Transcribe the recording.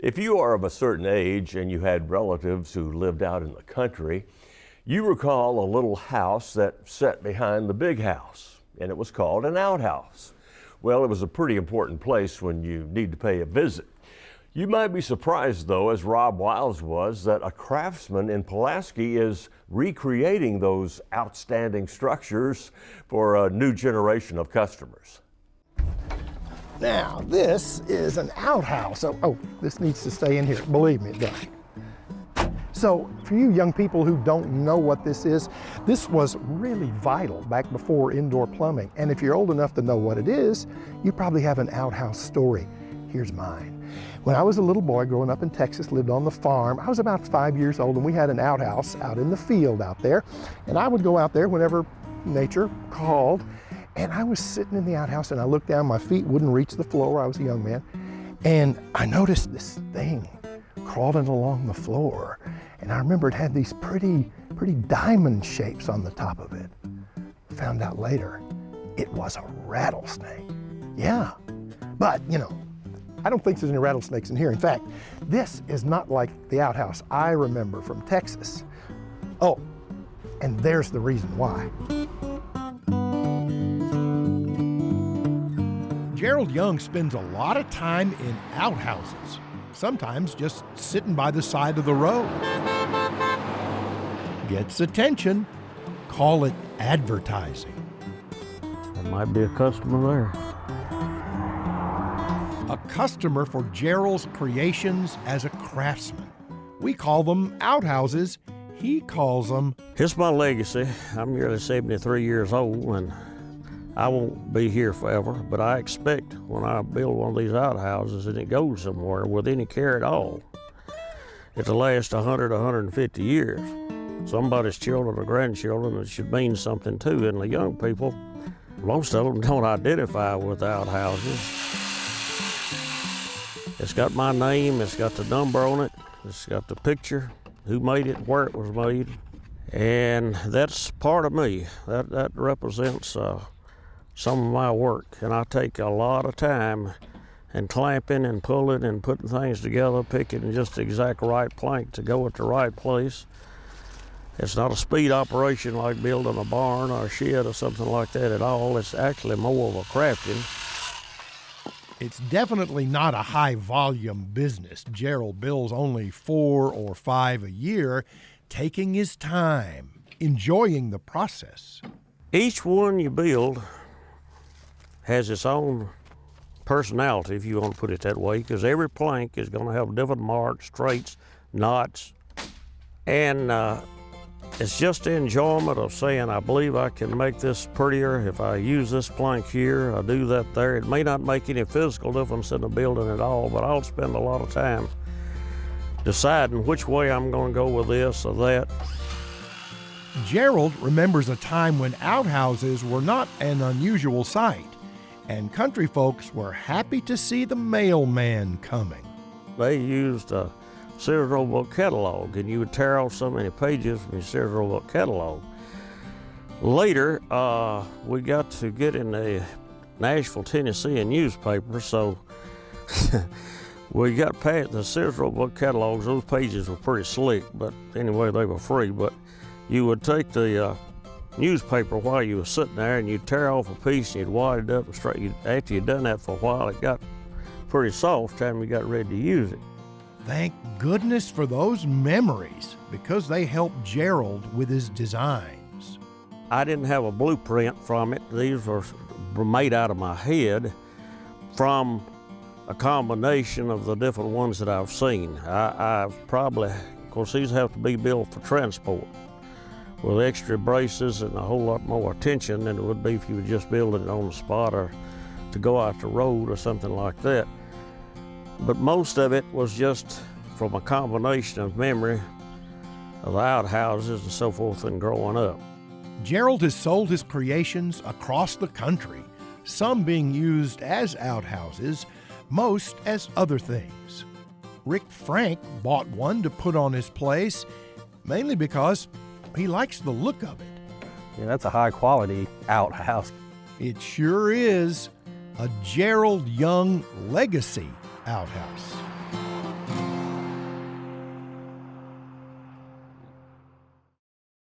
If you are of a certain age and you had relatives who lived out in the country, you recall a little house that sat behind the big house, and it was called an outhouse. Well, it was a pretty important place when you need to pay a visit. You might be surprised, though, as Rob Wiles was, that a Craftsman in Pulaski is recreating those outstanding structures for a new generation of customers. Now, this is an outhouse. Oh, this needs to stay in here. Believe me, it does. So, for you young people who don't know what this was really vital back before indoor plumbing. And if you're old enough to know what it is, you probably have an outhouse story. Here's mine. When I was a little boy growing up in Texas, lived on the farm, I was about 5 years old, and we had an outhouse out in the field out there. And I would go out there whenever nature called. And I was sitting in the outhouse, and I looked down, my feet wouldn't reach the floor. I was a young man. And I noticed this thing crawling along the floor. And I remember it had these pretty diamond shapes on the top of it. Found out later, it was a rattlesnake. Yeah, but you know, I don't think there's any rattlesnakes in here. In fact, this is not like the outhouse I remember from Texas. Oh, and there's the reason why. Gerald Young spends a lot of time in outhouses, sometimes just sitting by the side of the road. Gets attention, call it advertising. There might be a customer there. A customer for Gerald's creations as a craftsman. We call them outhouses. He calls them... It's my legacy. I'm nearly 73 years old, and I won't be here forever, but I expect when I build one of these outhouses and it goes somewhere with any care at all, it'll last 100, 150 years. Somebody's children or grandchildren, it should mean something too. And the young people, most of them don't identify with outhouses. It's got my name, it's got the number on it, it's got the picture, who made it, where it was made, and that's part of me. That represents some of my work, and I take a lot of time and clamping and pulling and putting things together, picking just the exact right plank to go at the right place. It's not a speed operation like building a barn or a shed or something like that at all. It's actually more of a crafting. It's definitely not a high-volume business. Gerald bills only 4 or 5 a year, taking his time, enjoying the process. Each one you build has its own personality, if you want to put it that way, because every plank is going to have different marks, straights, knots, and it's just the enjoyment of saying, I believe I can make this prettier if I use this plank here, I do that there. It may not make any physical difference in the building at all, but I'll spend a lot of time deciding which way I'm going to go with this or that. Gerald remembers a time when outhouses were not an unusual sight, and country folks were happy to see the mailman coming. They used a Sears Roebuck catalog, and you would tear off so many pages from your Sears Roebuck catalog. Later, we got to get in the Nashville, Tennessee newspaper, so we got past the Sears Roebuck catalogs. Those pages were pretty slick, but anyway, they were free. But you would take the newspaper while you were sitting there, and you'd tear off a piece, and you'd wad it up and straight. After you'd done that for a while, it got pretty soft time you got ready to use it. Thank goodness for those memories, because they helped Gerald with his designs. I didn't have a blueprint from it. These were made out of my head from a combination of the different ones that I've seen. I've probably, of course, these have to be built for transport with extra braces and a whole lot more attention than it would be if you were just building it on the spot or to go out the road or something like that. But most of it was just from a combination of memory of the outhouses and so forth and growing up. Gerald has sold his creations across the country, some being used as outhouses, most as other things. Rick Frank bought one to put on his place, mainly because he likes the look of it. Yeah, that's a high-quality outhouse. It sure is a Gerald Young legacy outhouse.